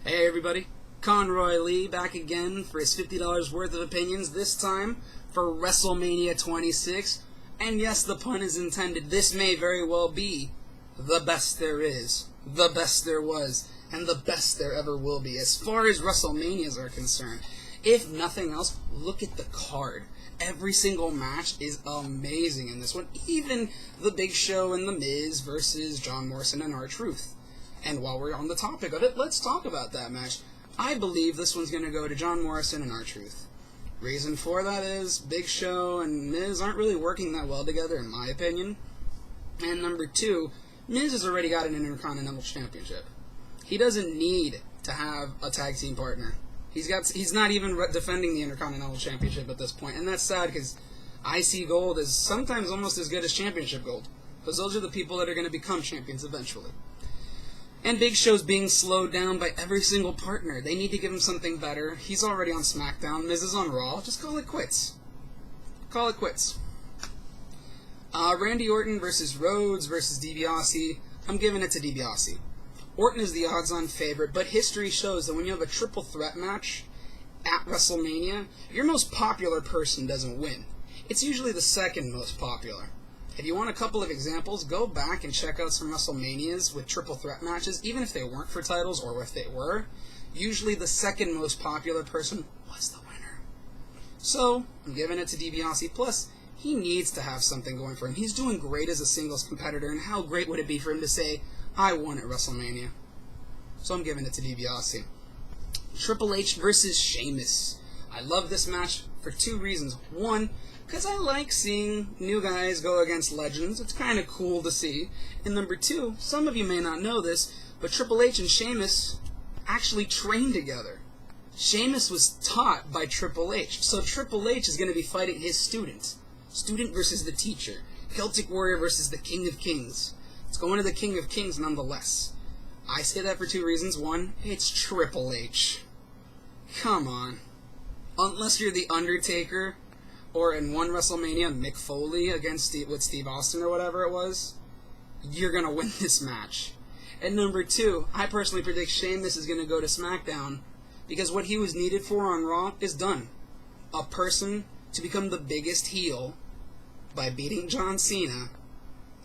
Hey everybody, Conroy Lee back again for his $50 worth of opinions, this time for Wrestlemania 26. And yes, the pun is intended, this may very well be the best there is, the best there was, and the best there ever will be as far as WrestleManias are concerned. If nothing else, look at the card. Every single match is amazing in this one, even the Big Show and The Miz versus John Morrison and R-Truth. And while we're on the topic of it, let's talk about that match. I believe this one's going to go to John Morrison and R-Truth. Reason for that is Big Show and Miz aren't really working that well together, in my opinion. And number two, Miz has already got an Intercontinental Championship. He doesn't need to have a tag team partner. He's not even defending the Intercontinental Championship at this point, and that's sad because IC Gold is sometimes almost as good as Championship Gold, because those are the people that are going to become champions eventually. And Big Show's being slowed down by every single partner. They need to give him something better. He's already on SmackDown. Miz is on Raw. Just call it quits. Call it quits. Randy Orton versus Rhodes versus DiBiase. I'm giving it to DiBiase. Orton is the odds-on favorite, but history shows that when you have a triple threat match at WrestleMania, your most popular person doesn't win. It's usually the second most popular. If you want a couple of examples, go back and check out some WrestleManias with triple threat matches, even if they weren't for titles or if they were. Usually the second most popular person was the winner. So, I'm giving it to DiBiase. Plus, he needs to have something going for him. He's doing great as a singles competitor, and how great would it be for him to say, I won at WrestleMania. So I'm giving it to DiBiase. Triple H versus Sheamus. I love this match for two reasons. One, because I like seeing new guys go against legends. It's kind of cool to see. And number two, some of you may not know this, but Triple H and Sheamus actually trained together. Sheamus was taught by Triple H. So Triple H is going to be fighting his student. Student versus the teacher. Celtic Warrior versus the King of Kings. It's going to the King of Kings nonetheless. I say that for two reasons. One, it's Triple H. Come on. Unless you're the Undertaker, or in one WrestleMania, Mick Foley against Steve Austin or whatever it was, you're going to win this match. And number two, I personally predict Sheamus is going to go to SmackDown because what he was needed for on Raw is done. A person to become the biggest heel by beating John Cena,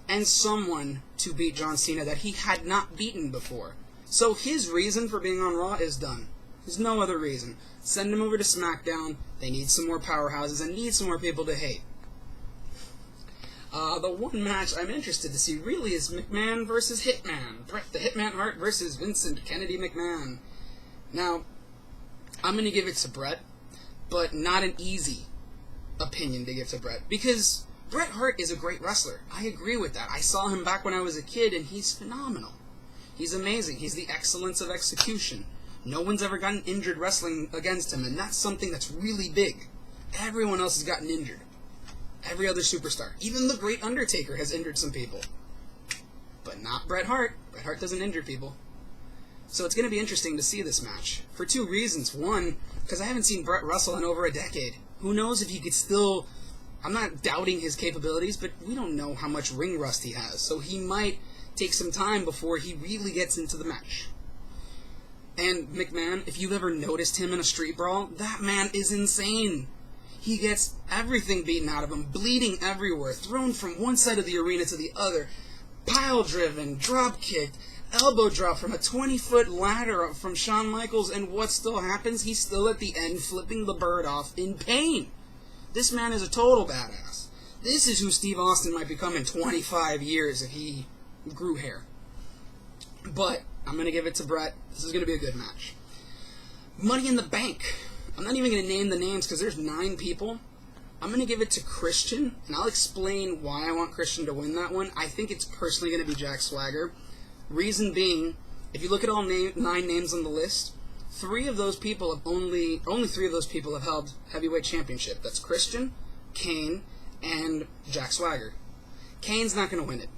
and someone to beat John Cena that he had not beaten before. So his reason for being on Raw is done. There's no other reason. Send him over to SmackDown. They need some more powerhouses and need some more people to hate. The one match I'm interested to see really is McMahon versus Hitman. Bret the Hitman Hart versus Vincent Kennedy McMahon. Now, I'm going to give it to Bret, but not an easy opinion to give to Bret, because Bret Hart is a great wrestler. I agree with that. I saw him back when I was a kid, and he's phenomenal. He's amazing. He's the excellence of execution. No one's ever gotten injured wrestling against him, and that's something that's really big. Everyone else has gotten injured. Every other superstar. Even the great Undertaker has injured some people. But not Bret Hart. Bret Hart doesn't injure people. So it's going to be interesting to see this match. For two reasons. One, because I haven't seen Bret wrestle in over a decade. Who knows if he could still... I'm not doubting his capabilities, but we don't know how much ring rust he has. So he might take some time before he really gets into the match. And McMahon, if you've ever noticed him in a street brawl, that man is insane. He gets everything beaten out of him, bleeding everywhere, thrown from one side of the arena to the other, pile-driven, drop-kicked, elbow drop from a 20-foot ladder from Shawn Michaels, and what still happens? He's still at the end flipping the bird off in pain. This man is a total badass. This is who Steve Austin might become in 25 years if he grew hair. But I'm going to give it to Bret. This is going to be a good match. Money in the Bank. I'm not even going to name the names because there's 9 people. I'm going to give it to Christian, and I'll explain why I want Christian to win that one. I think it's personally going to be Jack Swagger. Reason being, if you look at all 9 names on the list, only 3 of those people have held heavyweight championship. That's Christian, Kane, and Jack Swagger. Kane's not going to win it.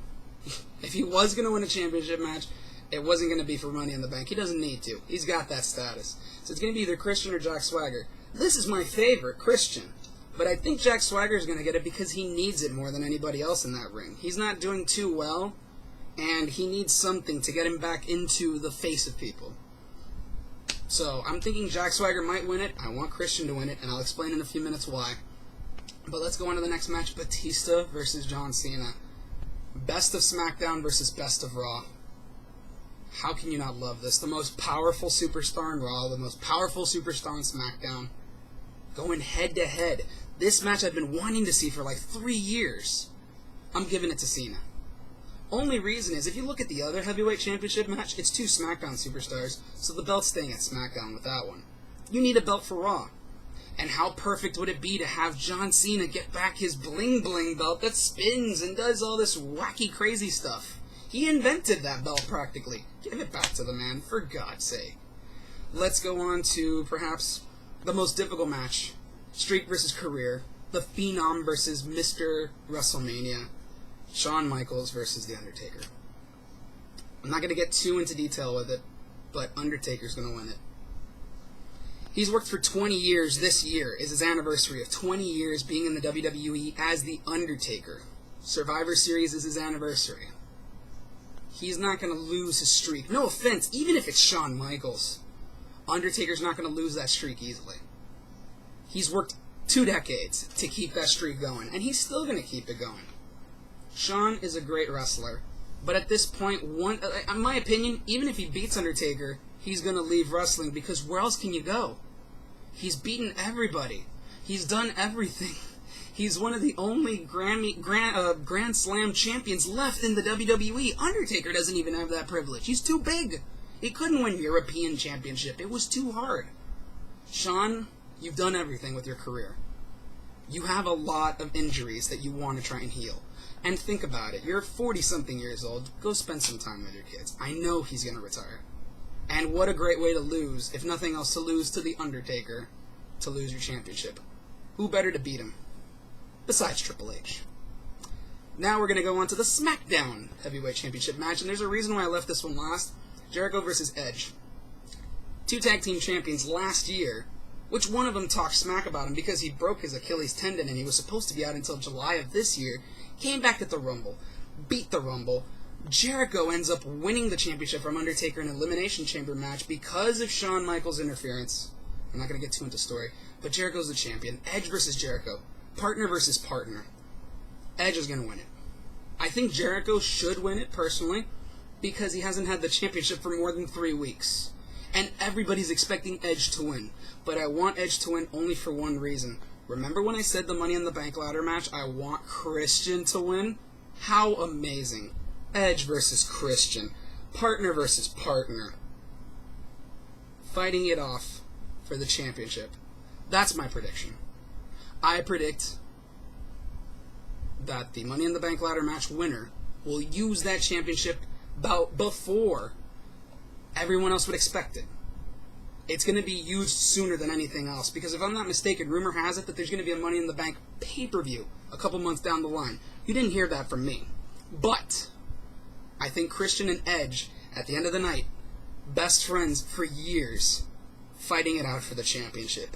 If he was going to win a championship match, it wasn't going to be for Money in the Bank. He doesn't need to. He's got that status. So it's going to be either Christian or Jack Swagger. This is my favorite, Christian. But I think Jack Swagger is going to get it because he needs it more than anybody else in that ring. He's not doing too well, and he needs something to get him back into the face of people. So I'm thinking Jack Swagger might win it. I want Christian to win it, and I'll explain in a few minutes why. But let's go on to the next match, Batista versus John Cena. Best of SmackDown versus Best of Raw. How can you not love this? The most powerful superstar in Raw, the most powerful superstar in SmackDown, going head-to-head. This match I've been wanting to see for like 3 years. I'm giving it to Cena. Only reason is, if you look at the other heavyweight championship match, it's 2 SmackDown superstars, so the belt's staying at SmackDown with that one. You need a belt for Raw. And how perfect would it be to have John Cena get back his bling-bling belt that spins and does all this wacky, crazy stuff? He invented that belt, practically. Give it back to the man, for God's sake. Let's go on to, perhaps, the most difficult match. Streak versus Career. The Phenom versus Mr. WrestleMania. Shawn Michaels versus The Undertaker. I'm not going to get too into detail with it, but Undertaker's going to win it. He's worked for 20 years. This year is his anniversary of 20 years being in the WWE as The Undertaker. Survivor Series is his anniversary. He's not going to lose his streak. No offense, even if it's Shawn Michaels. Undertaker's not going to lose that streak easily. He's worked 2 decades to keep that streak going, and he's still going to keep it going. Shawn is a great wrestler, but at this point, in my opinion, even if he beats Undertaker, he's going to leave wrestling, because where else can you go? He's beaten everybody. He's done everything. He's one of the only Grand Slam champions left in the WWE. Undertaker doesn't even have that privilege. He's too big. He couldn't win European Championship. It was too hard. Shawn, you've done everything with your career. You have a lot of injuries that you want to try and heal. And think about it. You're 40-something years old. Go spend some time with your kids. I know he's going to retire. And what a great way to lose, if nothing else, to lose to The Undertaker, to lose your championship. Who better to beat him? Besides Triple H. Now we're going to go on to the SmackDown Heavyweight Championship match, and there's a reason why I left this one last. Jericho versus Edge. 2 tag team champions last year, which one of them talked smack about him because he broke his Achilles tendon and he was supposed to be out until July of this year, came back at the Rumble, beat the Rumble. Jericho ends up winning the championship from Undertaker in an Elimination Chamber match because of Shawn Michaels' interference. I'm not going to get too into story, but Jericho's the champion. Edge versus Jericho. Partner versus partner. Edge is going to win it. I think Jericho should win it, personally, because he hasn't had the championship for more than 3 weeks. And everybody's expecting Edge to win. But I want Edge to win only for one reason. Remember when I said the Money in the Bank ladder match, I want Christian to win? How amazing. Edge versus Christian. Partner versus partner. Fighting it off for the championship. That's my prediction. I predict that the Money in the Bank ladder match winner will use that championship bout before everyone else would expect it. It's going to be used sooner than anything else, because if I'm not mistaken, rumor has it that there's going to be a Money in the Bank pay-per-view a couple months down the line. You didn't hear that from me. But I think Christian and Edge, at the end of the night, best friends for years, fighting it out for the championship.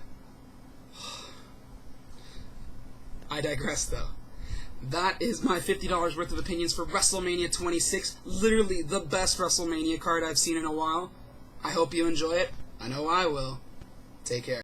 I digress, though. That is my $50 worth of opinions for WrestleMania 26. Literally the best WrestleMania card I've seen in a while. I hope you enjoy it. I know I will. Take care.